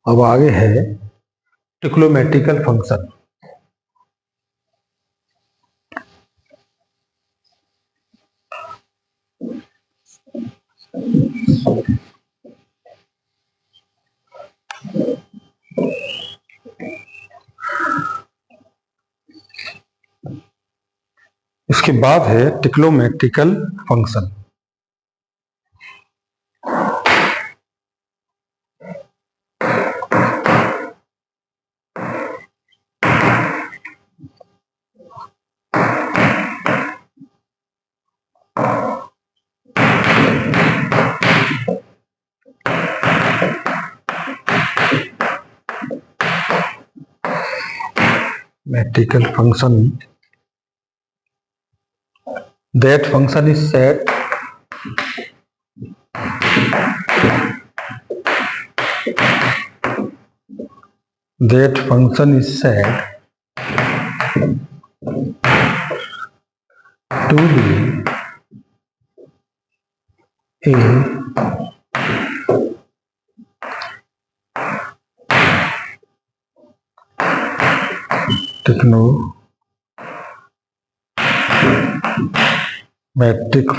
अब आगे है ट्रिग्नोमेट्रिकल फंक्शन। इसके बाद है trigonometrical function. Metrical function, that function is said to be a trigonometric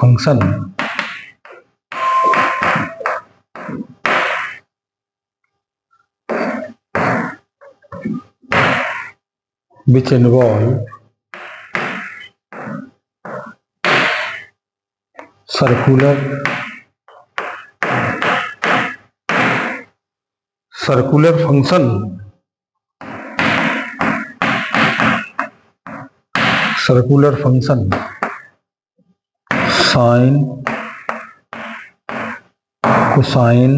function which involve circular function sine, cosine,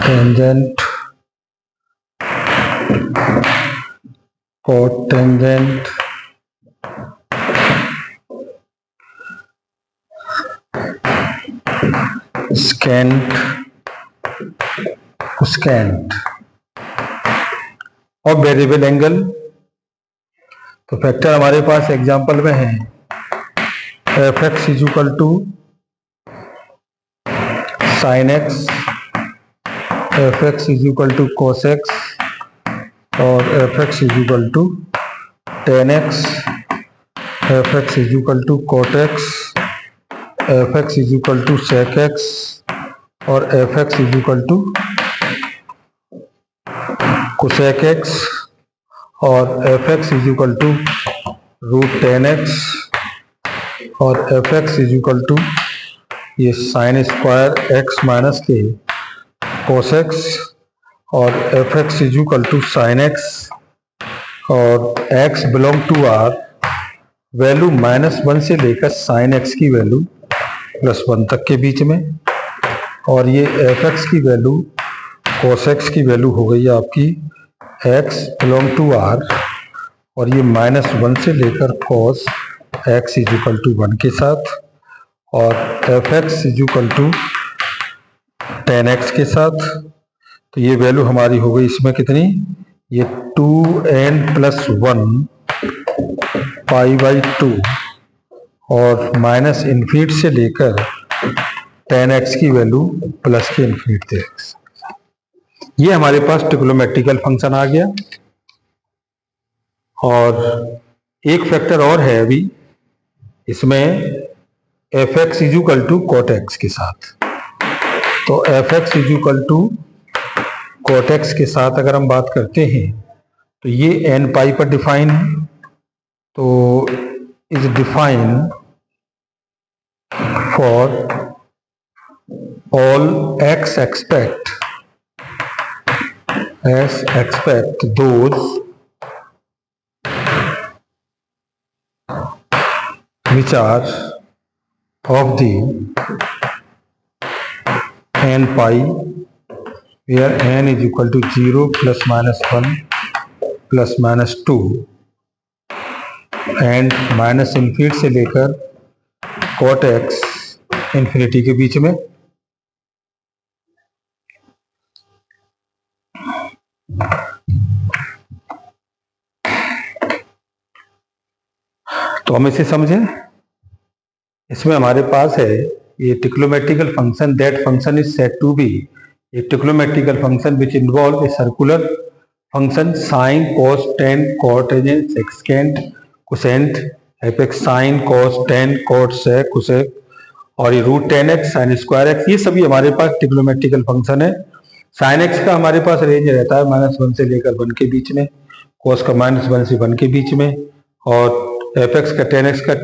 tangent, cotangent, secant, cosecant और variable angle. तो factor हमारे पास एग्जांपल में है f x is equal to sine x, f x is equal to cos x और f x is equal to tan x, f x is equal to cot x, f x is equal to sec x और f x is equal to cosec x और f x is equal to root tan x और f x is equal to ये sine square x minus के cos x और f x is equal to sine x और x belong to R value -1 से लेकर sine x की value +1 तक के बीच में और ये एफ एक्स की वैल्यू कोस एक्स की वैल्यू हो गई आपकी एक्स बिलोंग टू आर और ये -1 से लेकर cos x is equal to 1 के साथ और f x is equal to tan x के साथ। तो ये वैल्यू हमारी हो गई इसमें कितनी, ये 2n+1 π/2 और -∞ से लेकर टेन एक्स की वैल्यू प्लस के इन्फिनिटी एक्स। ये हमारे पास ट्रिग्नोमेट्रिकल फंक्शन आ गया। और एक फैक्टर और है अभी इसमें f x is equal to cot x के साथ। तो f x is equal to cot x के साथ अगर हम बात करते हैं तो ये एन पाई पर डिफाइन है। तो is define for all x expect those which are of the n pi where n is equal to 0 plus minus 1 plus minus 2 and minus infinity से लेकर cot x इन्फिनिटी के बीच में। तो हम इसे समझें। इसमें हमारे पास है a trigonometrical function, that function is said to be a trigonometrical function which involve a circular function sine, cos, tan, cotangent, secant, cosecant, fx sin, cos, tan, cot, sec, cosec और ये root tan x sine square x, ये सभी हमारे पास trigonometrical function है। Sine x का हमारे पास range रहता है -1 से लेकर 1 के बीच में, कोस का -1 से 1 के बीच में, और एफ एक्स का टेन एक्स का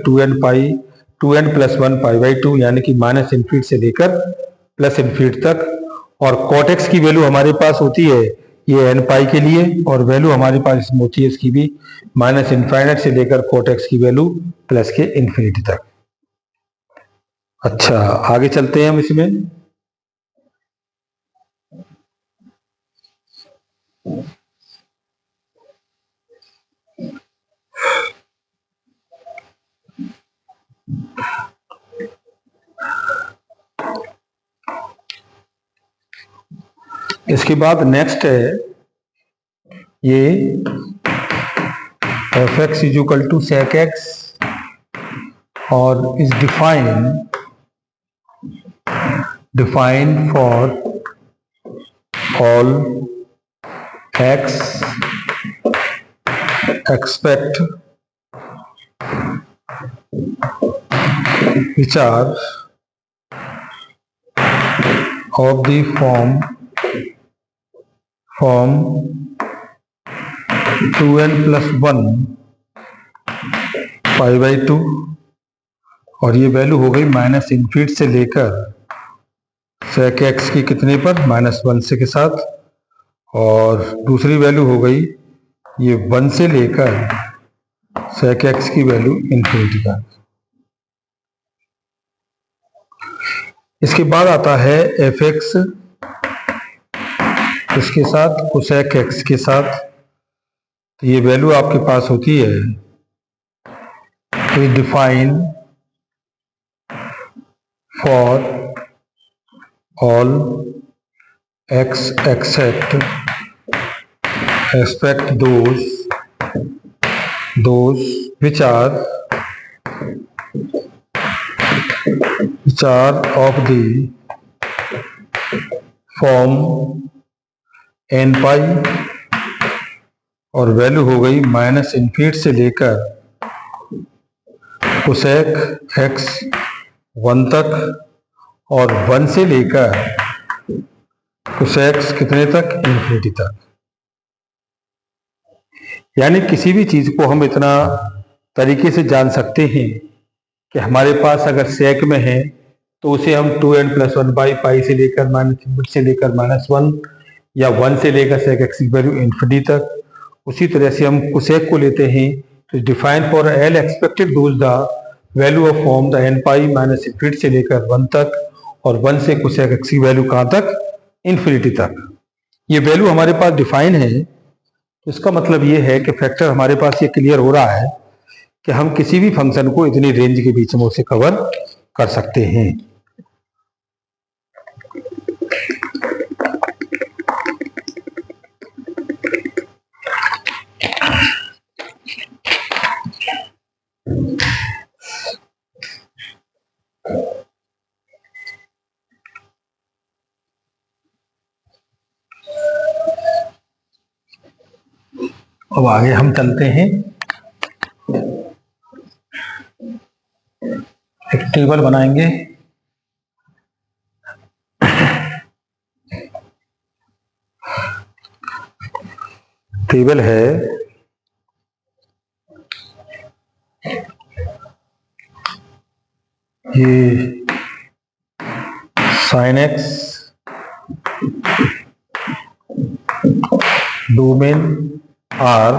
2n प्लस 1 π/2 यानी कि -∞ से लेकर +∞ तक। और कॉट एक्स की वैल्यू हमारे पास होती है ये n π के लिए, और वैल्यू हमारे पास इसमें होती है इसकी भी -∞ से लेकर कॉट एक्स की वैल्यू +∞ तक। अच्छा, आगे चलते हैं हम इसमें। इसके बाद नेक्स्ट है ये f x is equal to sec x और is define for all x expect which are of the form 2n plus 1 π/2 और ये वैल्यू हो गई -∞ से लेकर sec x की कितने पर -1 से के साथ, और दूसरी वैल्यू हो गई ये 1 से लेकर sec x की वैल्यू ∞ का। इसके बाद आता है एफ एक्स इसके साथ कोसेक एक्स के साथ, तो ये वैल्यू आपके पास होती है तो define for all x except expect those which are of the form n π और वैल्यू हो गई -∞ से लेकर कोसेक x 1 तक और 1 से लेकर कोसेक कितने तक ∞ तक। यानी किसी भी चीज को हम इतना तरीके से जान सकते हैं कि हमारे पास अगर सेक में है तो उसे हम 2n + 1/π से लेकर -∞ से लेकर -1 या 1 से लेकर sec x की वैल्यू ∞ तक। उसी तरह से हम कोसेक को लेते हैं तो define for L expected those the value of form the n π -∞ से लेकर 1 तक और 1 से कोसेक x की वैल्यू कहाँ तक ∞ तक। ये वैल्यू हमारे पास डिफाइन है, तो इसका मतलब ये है कि फैक्टर हमारे पास ये क्लियर हो रहा है कि हम किसी भी फंक्शन को इतनी रेंज के बीच में उसे कवर कर सकते हैं। अब आगे हम चलते हैं, एक टेबल बनाएंगे। टेबल है ये sin x domain R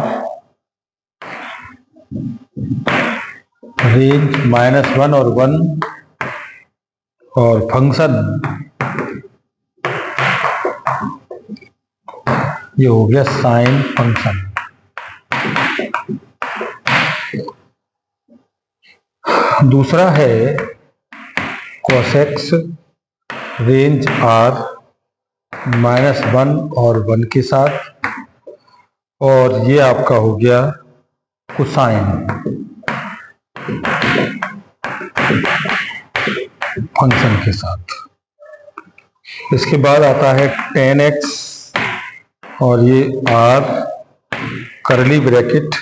range -1 और 1 और फंक्शन ये हो गया साइन फंक्शन। दूसरा है cos x रेंज R -1 और 1 के साथ, और ये आपका हो गया कोसाइन। फंक्शन के साथ। इसके बाद आता है tan x और ये r curly bracket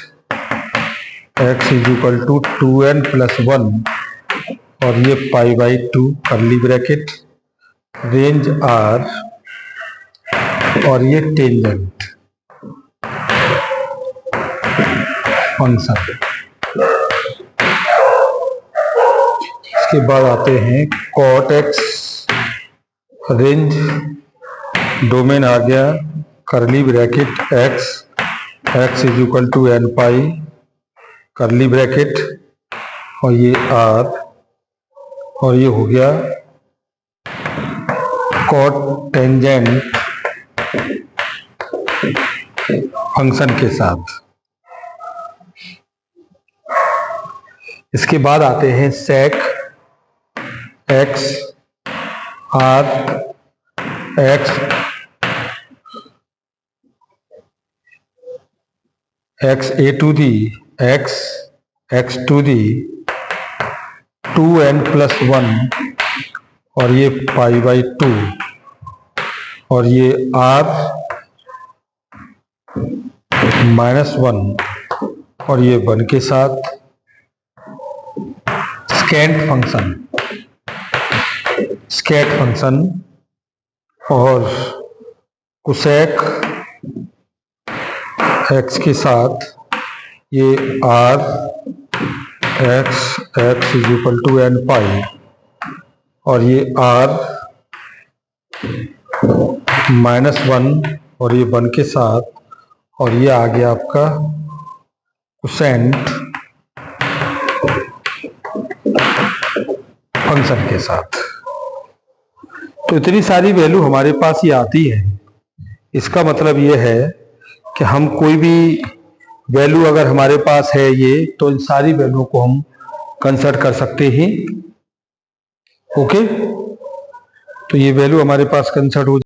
x is equal to 2n plus 1 और ये पाई बाई 2 करली ब्रैकेट रेंज r और ये टेंजेंट फंक्शन। इसके बाद आते हैं cot x रेंज डोमेन आ गया curly bracket x is equal to n pi curly bracket और ये r और ये हो गया cot टेंजेंट फंक्शन के साथ। इसके बाद आते हैं sec x r x a to the x to the 2n plus 1 और ये पाई बाई 2 और ये r माइनस 1 और ये 1 के साथ स्केट फंक्शन और कोसेक x के साथ ये r x is equal to n pi और ये r माइनस 1 और ये 1 के साथ और ये आ गया आपका कोसेंट फंक्शन के साथ। तो इतनी सारी वैल्यू हमारे पास ये आती है। इसका मतलब ये है कि हम कोई भी वैल्यू अगर हमारे पास है ये, तो इन सारी वैल्यू को हम कंसिडर कर सकते हैं। ओके, तो ये वैल्यू हमारे पास कंसिडर हो